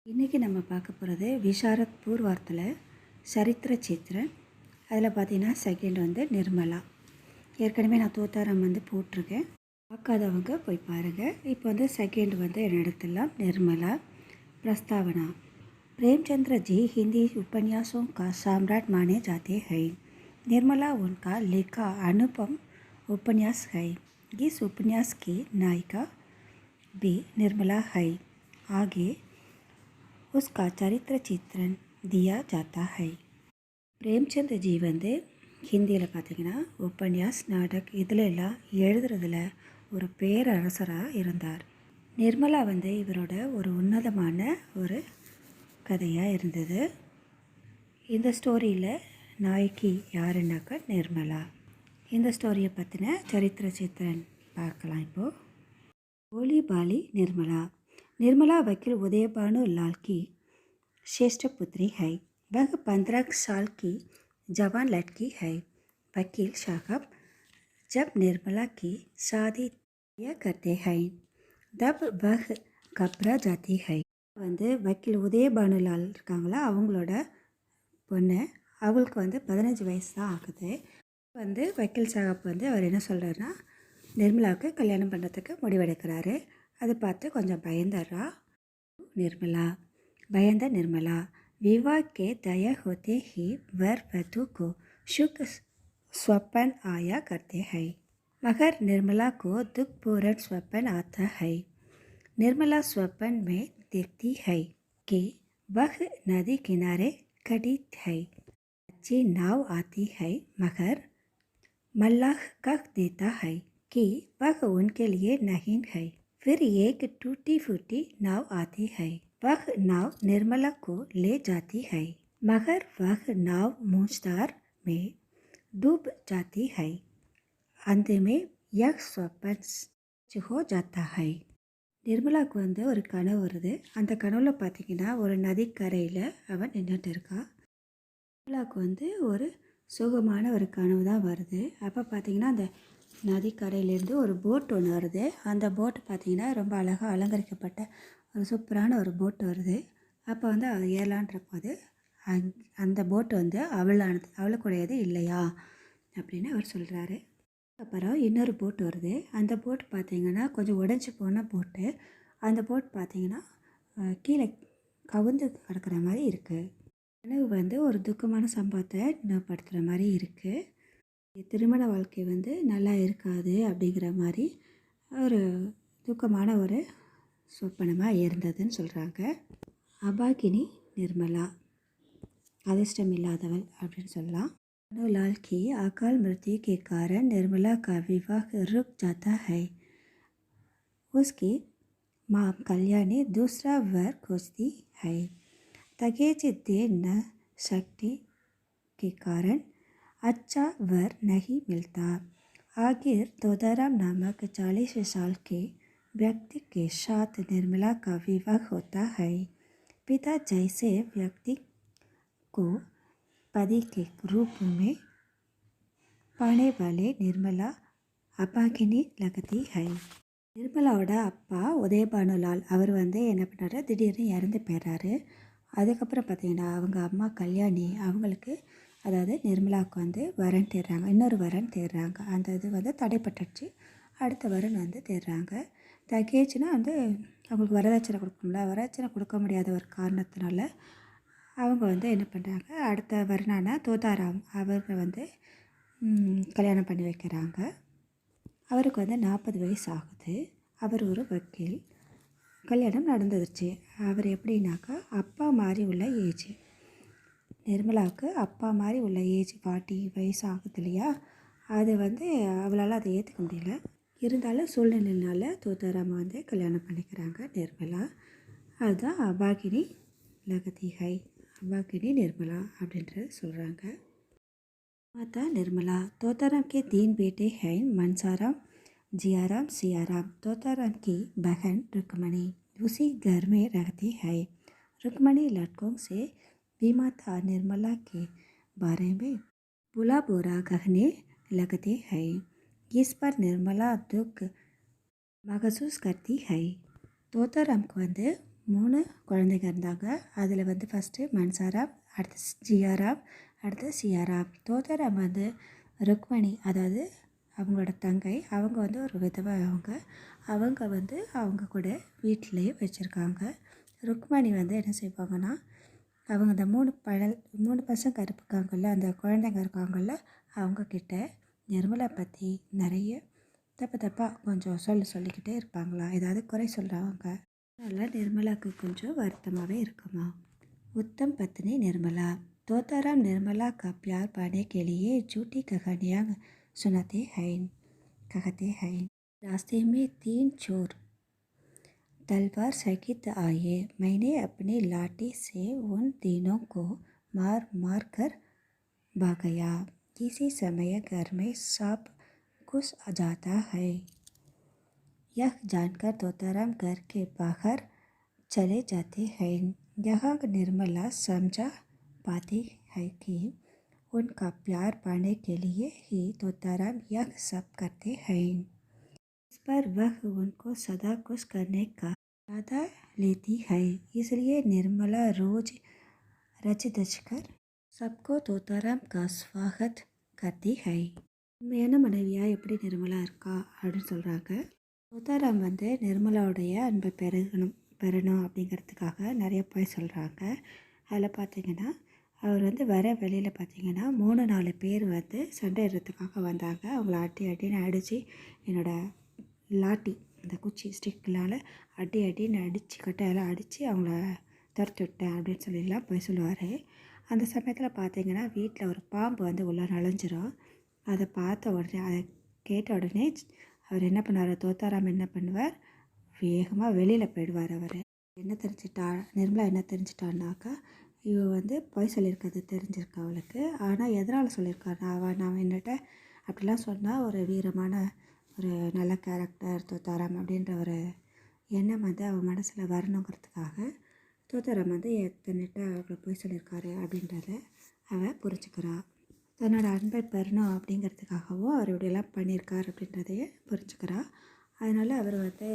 இன்றைக்கி நம்ம பார்க்க போகிறது விஷாரத் பூர்வார்த்தில் சரித்திர சித்திரன். அதில் பார்த்தீங்கன்னா செகண்ட் வந்து நிர்மலா. ஏற்கனவே நான் தோத்தாரம் வந்து போட்டிருக்கேன், பார்க்காதவங்க போய் பாருங்கள். இப்போ வந்து செகண்ட் வந்து எடுத்துடலாம். निर्मला प्रस्तावना। प्रेमचंद्र जी हिंदी उपन्यासों का सम्राट माने जाते हैं। निर्मला उनका लिखा अनुपम उपन्यास है। इस उपन्यास की नायिका भी निर्मला है। आगे उसका चरित्र चित्रण दिया जाता है। பிரேம்சந்த் ஜி வந்து ஹிந்தியில் பார்த்திங்கன்னா உபன்யாஸ் நாடக் இதில் எல்லாம் எழுதுறதுல ஒரு பேரரசராக இருந்தார். நிர்மலா வந்து இவரோட ஒரு உன்னதமான ஒரு கதையாக இருந்தது. இந்த ஸ்டோரியில் நாயகி யாருன்னாக்கா நிர்மலா. இந்த ஸ்டோரியை பற்றின சரித்திர சித்திரன் பார்க்கலாம். இப்போது போலி பாலி निर्मला। निर्मला वकील उदय भानु लाल की श्रेष्ठ पुत्री है। वह 15 साल की जवान लड़की है। वकील साहब जब निर्मला की शादी तय करते हैं तब वह घबरा जाती है। வந்து வக்கீல் உதய பானுலால் இருக்காங்களா, அவங்களோட பொண்ணு, அவங்களுக்கு வந்து 15 வயசு தான் ஆகுது. வந்து வக்கீல் சாஹப் வந்து அவர் என்ன சொல்கிறாருன்னா, நிர்மலாவுக்கு கல்யாணம் பண்ணுறதுக்கு முடிவெடுக்கிறாரு. அதை பார்த்து கொஞ்சம் பயந்துடுறா निर्मला। பயந்த निर्मला विवाह के तय होते ही वर वधू को सुख स्वप्न आया करते हैं, मगर निर्मला को दुखपूर्ण स्वप्न आता है। निर्मला स्वप्न में देखती है कि वह नदी किनारे खड़ी है। अच्छी नाव आती है, मगर मल्लाह कह देता है कि वह उनके लिए नहीं है। फिर एक टूटी फूटी नाव आती है। वह नाव निर्मला को ले जाती है, मगर वह नाव मूंछतार में डूब जाती है। अंत में यह स्वप्न हो जाता है। நிர்மலாவுக்கு வந்து ஒரு கனவு வருது. அந்த கனவுல பார்த்திங்கன்னா ஒரு நதிக்கரையில் அவன் நின்றுட்டு இருக்கா. நிர்மலாவுக்கு வந்து ஒரு சுகமான ஒரு கனவு தான் வருது. அப்போ பார்த்திங்கன்னா அந்த நதிக்கரையிலேருந்து ஒரு போட் ஒன்று வருது. அந்த போட்டு பார்த்திங்கன்னா ரொம்ப அழகாக அலங்கரிக்கப்பட்ட ஒரு சூப்பரான ஒரு போட்டு வருது. அப்போ வந்து அது ஏறலான்றபோது அந்த போட்டு வந்து அவளுக்குடையது இல்லையா அப்படின்னு அவர் சொல்கிறாரு. அப்புறம் இன்னொரு போட்டு வருது. அந்த போட்டு பார்த்திங்கன்னா கொஞ்சம் உடஞ்சி போன போட்டு. அந்த போட் பார்த்திங்கன்னா கீழே கவுந்து கிடக்கிற மாதிரி இருக்குது. கனவு வந்து ஒரு துக்கமான சம்பவத்தை ஞாபகப்படுத்துகிற மாதிரி இருக்குது. திருமண வாழ்க்கை வந்து நல்லா இருக்காது அப்படிங்கிற மாதிரி ஒரு துக்கமான ஒரு சொப்பனமாக இருந்ததுன்னு சொல்கிறாங்க. அபாகினி நிர்மலா, அதிர்ஷ்டம் இல்லாதவள் அப்படின்னு சொல்லலாம். भानुलाल की अकाल मृत्यु के कारण निर्मला का विवाह रुक जाता है। उसकी माँ कल्याणी दूसरा वर खोजती है। दहेज दे न सकने के कारण अच्छा वर नहीं मिलता। आखिर तोदाराम नामक 40 साल के व्यक्ति के साथ निर्मला का विवाह होता है। पिता जैसे व्यक्ति को पति के रूप में पाने वाले निर्मला अपागिनी लगती है। நிர்மலாவோட அப்பா உதயபானுலால் அவர் வந்து என்ன பண்ணாரு, திடீர்னு இறந்து போயிடுறாரு. அதுக்கப்புறம் பார்த்திங்கன்னா அவங்க அம்மா கல்யாணி அவங்களுக்கு, அதாவது நிர்மலாவுக்கு வந்து வரன் தேடுறாங்க, இன்னொரு வரன் தேடுறாங்க. அந்த இது வந்து தடைப்பட்டுச்சு. அடுத்த வரன் வந்து தேடுறாங்க. தகேஜ்னால் வந்து அவங்களுக்கு வரதட்சணை கொடுக்கணும்ல, வரதட்சணை கொடுக்க முடியாத ஒரு காரணத்தினால அவங்க வந்து என்ன பண்ணுறாங்க, அடுத்த வரனான தோதாராம் அவரை வந்து கல்யாணம் பண்ணி வைக்கிறாங்க. அவருக்கு வந்து 40 வயசு ஆகுது. அவர் ஒரு வக்கீல். கல்யாணம் நடந்துருச்சு. அவர் எப்படின்னாக்கா அப்பா மாதிரி உள்ள ஏஜ். நிர்மலாவுக்கு அப்பா மாதிரி உள்ள ஏஜ் 40 வயசு ஆகுது இல்லையா. அது வந்து அவளால் அதை ஏற்றுக்க முடியல. இருந்தாலும் சூழ்நிலையினால தோதாராம் வந்து கல்யாணம் பண்ணிக்கிறாங்க நிர்மலா. அதுதான் அபாகினி லகதி ஹை, अबागिनी निर्मला அப்படின்றது சொல்கிறாங்க. माता निर्मला। तोताराम के 3 बेटे हैं, मनसाराम, जियाराम, सियाराम। तोताराम की बहन रुक्मणी उसी घर में रहती है। रुक्मणी लड़कों से बीमार था। निर्मला के बारे में बुला बुरा कहने लगते हैं। इस पर निर्मला दुख महसूस करती है। தோத்தாராம்க்கு வந்து 3 குழந்தைங்க இருந்தாங்க. அதில் வந்து ஃபஸ்ட்டு மன்சாராம், அடுத்து ஜியாராம், அடுத்து சியாராம். தோதாராம் வந்து ருக்மணி, அதாவது அவங்களோட தங்கை. அவங்க வந்து ஒரு விதவை. அவங்க வந்து அவங்க கூட வீட்டிலையே வச்சுருக்காங்க. ருக்மணி வந்து என்ன செய்வாங்கன்னா, அவங்க அந்த 3 பசங்க இருக்காங்கல்ல, அந்த குழந்தைங்க இருக்காங்கல்ல, அவங்கக்கிட்ட நிர்மலா பற்றி நிறைய தப்பாக கொஞ்சம் சொல்லிக்கிட்டே இருப்பாங்களா, ஏதாவது குறை சொல்கிறவங்க. அதனால் निर्मलाக்கு கொஞ்சம் வருத்தமாகவே இருக்குமா. उत्तम पत्नी निर्मला। तोताराम निर्मला का प्यार पाने के लिए झूठी कहानियाँ कहते हैं। रास्ते में 3 चोर तलवार सहित आए। मैंने अपनी लाठी से उन तीनों को मार कर भागया। किसी समय घर में सांप घुस जाता है। यह जानकर तोताराम घर के बाहर चले जाते हैं। यहाँ निर्मला समझा पाती है कि उनका प्यार पाने के लिए ही तोताराम यह सब करते हैं। इस पर वह उनको सदा खुश करने का इरादा लेती है। इसलिए निर्मला रोज रच कर सबको तोताराम का स्वागत करती है. உண்மையான மனைவியாக எப்படி நிர்மலா இருக்கா அப்படின்னு சொல்கிறாங்க. தோதாராம் வந்து நிர்மலாவுடைய அன்பை பெறணும் அப்படிங்கிறதுக்காக நிறைய போய் சொல்கிறாங்க. அதில் பார்த்திங்கன்னா, அவர் வந்து வர வெளியில் பார்த்திங்கன்னா 3-4 பேர் வந்து சண்டையிடுறதுக்காக வந்தாங்க. அவங்கள அடின்னு அடித்து, என்னோடய லாட்டி அந்த குச்சி ஸ்டிக்கினால் அடின்னு அடித்து கட்டையெல்லாம் அடித்து அவங்கள துரத்து விட்டேன் அப்படின்னு சொல்லிடலாம் போய் சொல்லுவார். அந்த சமயத்தில் பார்த்திங்கன்னா, வீட்டில் ஒரு பாம்பு வந்து உள்ளே நுழைஞ்சிரும். அதை பார்த்த உடனே, அதை கேட்ட உடனே அவர் என்ன பண்ணார், தோதாராம் என்ன பண்ணுவார், வேகமாக வெளியில் போயிடுவார். அவர் நிர்மலா என்ன தெரிஞ்சிட்டான்னாக்கா, இவ வந்து பொய் சொல்லியிருக்கிறது தெரிஞ்சிருக்கா அவளுக்கு. ஆனால் எதனால் சொல்லியிருக்காருனா, நான் என்னட்ட அப்படிலாம் சொன்னால் ஒரு வீரமான ஒரு நல்ல கேரக்டர் தோதாராம் அப்படின்ற ஒரு எண்ணம் வந்து அவன் மனசில் வரணுங்கிறதுக்காக தோதாராம் வந்து எத்தனைட்ட அவளை பொய் சொல்லியிருக்காரு அப்படின்றத அவள் புரிஞ்சுக்கிறாள். தன்னோட அன்பை பெறணும் அப்படிங்கிறதுக்காகவும் அவர் இப்படியெல்லாம் பண்ணியிருக்கார் அப்படின்றதையே புரிஞ்சுக்கிறா. அதனால் அவர் வந்து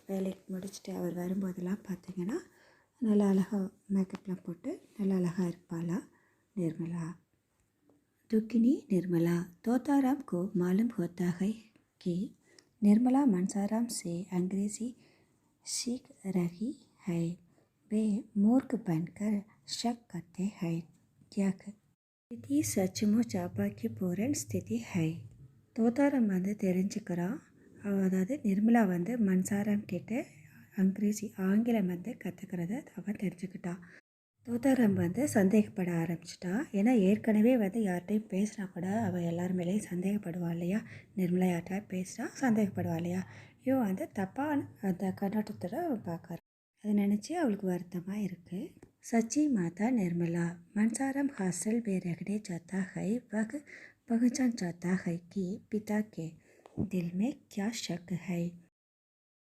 வேலைக்கு முடிச்சுட்டு அவர் வரும்போதெல்லாம் பார்த்திங்கன்னா, நல்லா அழகாக மேக்கப்லாம் போட்டு நல்லா அழகாக இருப்பாளா निर्मला. दुखिनी निर्मला। तोताराम को मालूम होता है कि निर्मला मनसाराम से अंग्रेज़ी सीख रही है। वे मूर्ख बनकर शक करते हैं। क्या स्थिति सचमुच आभाग्यपूर्ण स्थिति है. தோதாராம் வந்து தெரிஞ்சுக்கிறான். அதாவது நிர்மலா வந்து மன்சாராம் கிட்ட ஆங்கிலம் வந்து கற்றுக்கிறத அவன் தெரிஞ்சுக்கிட்டான். தோதாராம் வந்து சந்தேகப்பட ஆரம்பிச்சிட்டான். ஏன்னா ஏற்கனவே வந்து யார்கிட்டையும் பேசினா கூட அவள் எல்லார் மேலேயும் சந்தேகப்படுவாள் இல்லையா. நிர்மலா யார்கிட்ட பேசினா சந்தேகப்படுவாள் இல்லையா. இவன் வந்து தப்பான அந்த கண்ணோட்டத்தோட அவன் பார்க்குறான். அதை நினச்சி அவளுக்கு வருத்தமாக இருக்குது. सच्ची माता निर्मला। मनसाराम हासिल में रखने जाता है। वह पहचान जाता है कि पिता के दिल में क्या शक है।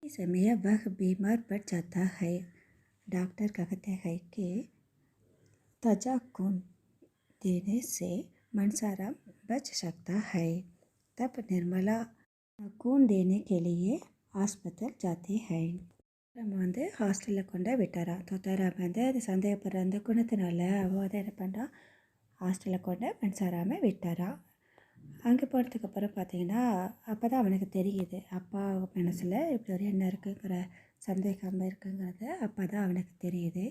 इस समय वह बीमार पड़ जाता है। डॉक्टर कहते हैं कि ताज़ा खून देने से मनसाराम बच सकता है। तब निर्मला खून देने के लिए अस्पताल जाती है. நம்ம வந்து ஹாஸ்டலில் கொண்டு விட்டாராம். தோதாராம் வந்து அது சந்தேகப்படுற அந்த குணத்தினால அவள் வந்து என்ன பண்ணுறான், ஹாஸ்டலில் கொண்டு மன்சாராமை விட்டாராம். அங்கே போனதுக்கப்புறம் பார்த்திங்கன்னா, அப்போ தான் அவனுக்கு தெரியுது அப்பா மனசில் இப்படி ஒரு எண்ணம் இருக்குங்கிற சந்தேகம் இருக்குங்கிறது அப்போ தான் அவனுக்கு தெரியுது.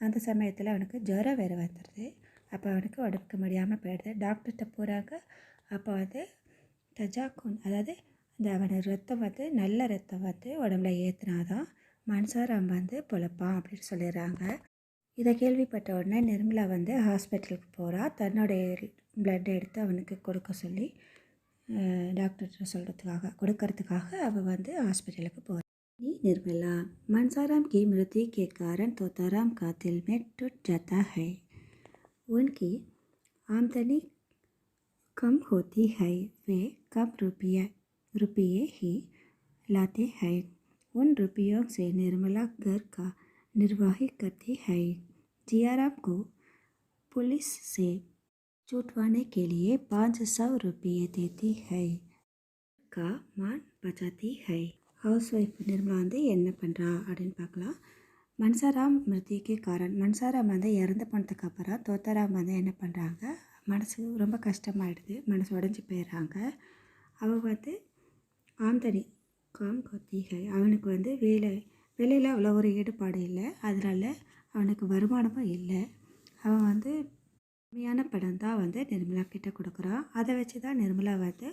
அந்த சமயத்தில் அவனுக்கு ஜுரம் வேறு வந்துடுது. அப்போ அவனுக்கு உடம்புக்கு முடியாமல் போயிடுது. டாக்டர்கிட்ட போகிறாங்க. அப்போ வந்து தஜாக்கூன், அதாவது இந்த அவனோட ரத்தம் வந்து நல்ல ரத்தம் வந்து உடம்புல ஏற்றினாதான் மன்சாராம் வந்து பொழப்பான் அப்படின்னு சொல்லிடுறாங்க. இதை கேள்விப்பட்ட உடனே நிர்மலா வந்து ஹாஸ்பிட்டலுக்கு போகிறா. தன்னுடைய பிளட் எடுத்து அவனுக்கு கொடுக்க சொல்லி டாக்டர்கிட்ட கொடுக்கறதுக்காக அவள் வந்து ஹாஸ்பிட்டலுக்கு போகிறா. निर्मला। मनसाराम की मृत्यु के कारण तोताराम का दिल में टूट जाता है। उनकी आमदनी कम होती है। वे कम रुपये ही लाते हैं। उन रुपयों से निर्मला घर का निर्वाह करती है। जियाराम को पुलिस से छुटवाने के लिए 500 रुपये देती है. का मान बचाती है. ஹவுஸ் ஒய்ஃப் நிர்மலா வந்து என்ன பண்ணுறா அப்படின்னு பார்க்கலாம். மன்சாராம் மிருதிக்கு காரன். மன்சாராம் வந்து இறந்து போனதுக்கு அப்புறம் தோத்தாராம் வந்து என்ன பண்ணுறாங்க, மனசு ரொம்ப கஷ்டமாயிடுது, மனசு உடஞ்சி போயிடுறாங்க. அவள் வந்து ஆந்தனி காம் கொத்திகை, அவனுக்கு வந்து வேலையில் அவ்வளோ ஒரு ஈடுபாடு இல்லை, அதனால் அவனுக்கு வருமானமும் இல்லை. அவன் வந்து கம்மியான படம் தான் வந்து நிர்மலா கிட்டே கொடுக்குறான். அதை வச்சு தான் நிர்மலா வந்து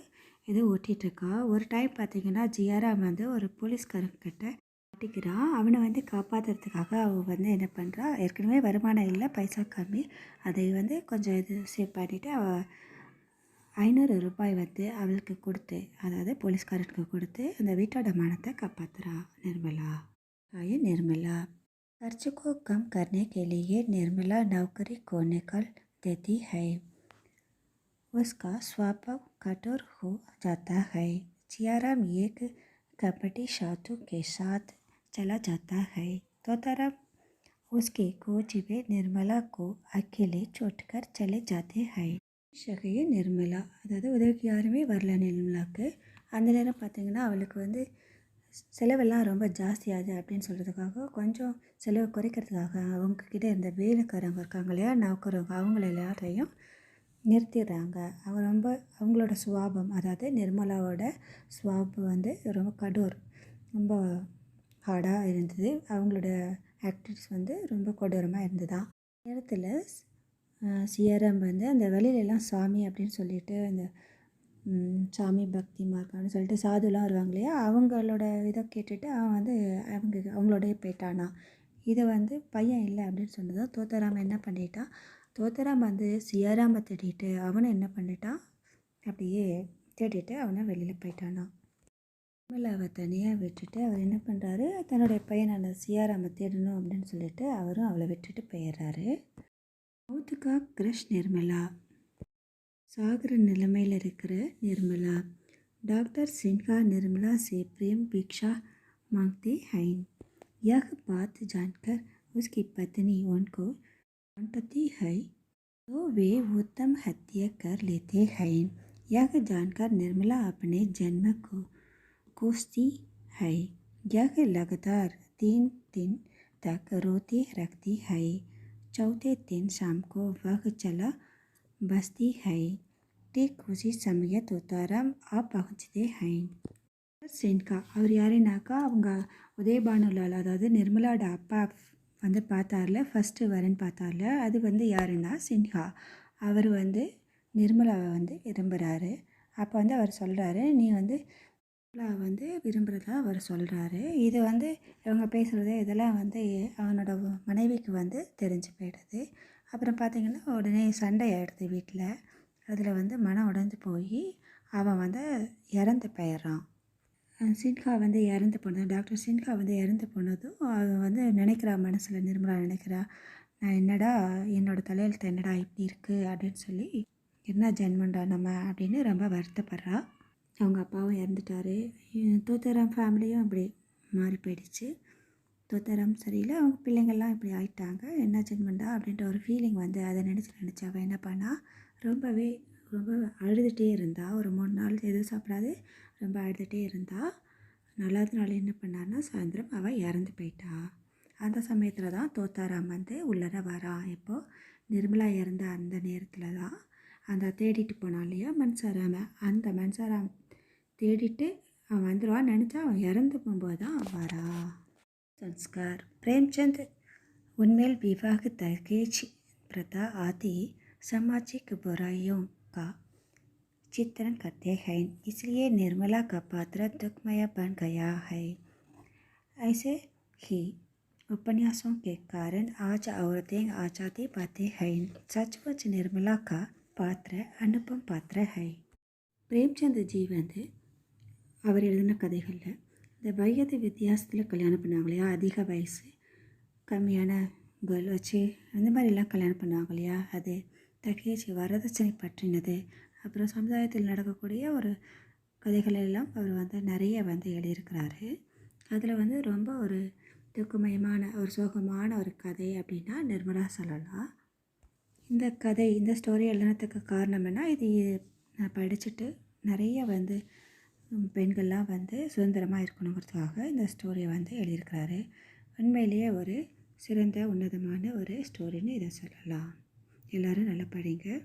ஏதோ ஓட்டிகிட்ருக்கா. ஒரு டைம் பார்த்திங்கன்னா ஜியாராம் வந்து ஒரு போலீஸ்காரங்கிட்ட மாட்டிக்கிறான். அவனை வந்து காப்பாற்றுறதுக்காக அவள் வந்து என்ன பண்ணுறா, ஏற்கனவே வருமானம் இல்லை, பைசா கம்மி, அதை வந்து கொஞ்சம் இது சேவ் பண்ணிவிட்டு அவள் 500 ரூபாய் வந்து அவளுக்கு கொடுத்து, அதாவது போலீஸ்காரனுக்கு கொடுத்து அந்த வீட்டோட மானத்தை காப்பாற்றுறா நிர்மலா. निर्मला खर्च को कम करने के लिए निर्मला नौकरी को निकाल देती है। उसका स्वभाव कठोर हो जाता है। जियाराम एक कपटी साधु के साथ चला जाता है। तोताराम उसके कोच में निर्मला को अकेले छोड़कर चले जाते हैं. ஷகைய நிர்மலா, அதாவது உதவிக்கு யாருமே வரல நிர்மலாவுக்கு. அந்த நேரம் பார்த்திங்கன்னா அவளுக்கு வந்து செலவெல்லாம் ரொம்ப ஜாஸ்தியாகுது அப்படின்னு சொல்கிறதுக்காக, கொஞ்சம் செலவு குறைக்கிறதுக்காக அவங்கக்கிட்ட இருந்த வேலைக்காரங்க இருக்காங்க இல்லையா, நௌக்கரவங்க, அவங்கள எல்லாரையும் நிறுத்திடுறாங்க. அவங்களோட சுவாபம், அதாவது நிர்மலாவோட சுவாபம் வந்து ரொம்ப கடோர், ரொம்ப ஹார்டாக இருந்தது. அவங்களோட ஆக்டிவிட்டிஸ் வந்து ரொம்ப கொடூரமாக இருந்ததுதான். நேரத்தில் சியாராம் வந்து அந்த வழியிலெல்லாம் சாமி அப்படின்னு சொல்லிட்டு அந்த சாமி பக்தி மார்க்கான்னு சொல்லிட்டு சாதுலாம் வருவாங்க இல்லையா, அவங்களோட இதை கேட்டுட்டு அவன் வந்து அவங்களோடய போயிட்டானா. இதை வந்து பையன் இல்லை அப்படின்னு சொன்னதும் தோத்தாராம் என்ன பண்ணிட்டான், தோத்தாராம் வந்து சியாராமை தேடிட்டு அவனை என்ன பண்ணிட்டான், அப்படியே தேடிட்டு அவனை வெளியில் போயிட்டானா. நிர்மலாவை தனியாக விட்டுட்டு அவர் என்ன பண்ணுறாரு, தன்னுடைய பையனான சியாராமை தேடணும் அப்படின்னு சொல்லிட்டு அவரும் அவளை விட்டுட்டு போயிடுறாரு. மௌத்துக்கா கிரஷ் நிர்மலா, சாகர நிலைமையில் இருக்கிற निर्मला। डॉक्टर सिन्हा निर्मला से प्रेम भिक्षा मांगते हैं। यह बात जानकर उसकी पत्नी उनको डांटती है तो वे उत्तम हत्या कर लेते हैं। यह जानकर निर्मला अपने जन्म को कोसती है। यह लगातार 3 दिन तक रोते रखती है। चौथे दिन शाम को वह चला बसती है। ठीक उसी समय तोताराम आ पहुँचते हैं। சின்ஹா அவர் யாருனாக்கா, அவங்க உதயபானுலால், அதாவது நிர்மலாவோட அப்பா வந்து பார்த்தார்ல, ஃபஸ்ட்டு வரேன்னு பார்த்தார்ல, அது வந்து யாருன்னா சின்ஹா. அவர் வந்து நிர்மலாவை வந்து விரும்புகிறாரு. அப்போ வந்து அவர் சொல்கிறாரு, நீ வந்து நிர்மலாவை வந்து விரும்புகிறதா அவர் சொல்கிறாரு. இது வந்து இவங்க பேசுகிறது இதெல்லாம் வந்து அவனோட மனைவிக்கு வந்து தெரிஞ்சு போயிடுது. அப்புறம் பார்த்திங்கன்னா உடனே சண்டை ஆகிடுது வீட்டில். அதில் வந்து மனம் உடைஞ்சு போய் அவன் வந்து இறந்து போயிடுறான். சின்ஹா வந்து இறந்து போனது, டாக்டர் சின்ஹா வந்து இறந்து போனதும் அவன் வந்து நினைக்கிறா, மனசில் நிர்மலா நினைக்கிறா, நான் என்னடா என்னோடய தலையெழுத்து என்னடா இப்படி இருக்குது அப்படின்னு சொல்லி, என்ன ஜென்மண்டா நம்ம அப்படின்னு ரொம்ப வருத்தப்படுறா. அவங்க அப்பாவும் இறந்துட்டார். தோத்தாராம் ஃபேமிலியும் இப்படி மாறி போயிடுச்சு. தோத்தாராம் சரியில்லை, அவங்க பிள்ளைங்கள்லாம் இப்படி ஆயிட்டாங்க, என்ன ஜென்மண்டா அப்படின்ற ஒரு ஃபீலிங் வந்து அதை நினச்சி அவன் என்ன பண்ணா, ரொம்ப அழுதுகிட்டே இருந்தா. ஒரு 3 நாள் எதுவும் சாப்பிடாது ரொம்ப அழுதுகிட்டே இருந்தா. 4வது நாள் என்ன பண்ணான்னா, சாயந்தரம் அவள் இறந்து போயிட்டா. அந்த சமயத்தில் தான் தோத்தாராம் வந்து உள்ளர வரான். இப்போது நிர்மலா இறந்த அந்த நேரத்தில் தான் அந்த தேடிட்டு போனான் இல்லையா மன்சாராம, அந்த மன்சாராம் தேடிட்டு அவன் வந்துடுவான்னு நினச்சா அவன் இறந்து போகும்போது தான் வரா. संस्कार प्रेमचंद उनमें विवाह दहेज प्रथा आदि सामाजिक बुराइयों का चित्रण करते हैं, इसलिए निर्मला का पात्र दुखमय बन गया है। ऐसे ही उपन्यासों के कारण आज औरतें आज़ादी पाते हैं। सचमुच निर्मला का पात्र अनुपम पात्र है। प्रेमचंद जी வந்து அவர் எழுதின கதைகளில் இந்த வயது வித்தியாசத்தில் கல்யாணம் பண்ணாங்க இல்லையா, அதிக வயசு கம்மியான கேர்ள் வச்சு அந்த மாதிரிலாம் கல்யாணம் பண்ணுவாங்க இல்லையா, அது தகேஜ் வரதட்சணை பற்றினது, அப்புறம் சமுதாயத்தில் நடக்கக்கூடிய ஒரு கதைகள் எல்லாம் அவர் வந்து நிறைய வந்து எழுதியிருக்கிறாரு. அதில் வந்து ரொம்ப ஒரு துக்கமயமான ஒரு சோகமான ஒரு கதை அப்படின்னா நிர்மலா சொல்லலாம். இந்த கதை, இந்த ஸ்டோரி எழுதுனதுக்கு காரணம் என்ன, இது நான் படிச்சுட்டு நிறைய வந்து பெண்கள்லாம் வந்து சுதந்திரமாக இருக்கணுங்கிறதுக்காக இந்த ஸ்டோரியை வந்து எழுதியிருக்கிறாரு. உண்மையிலேயே ஒரு சிறந்த உன்னதமான ஒரு ஸ்டோரின்னு இதை சொல்லலாம். எல்லோரும் நல்லா படிங்க.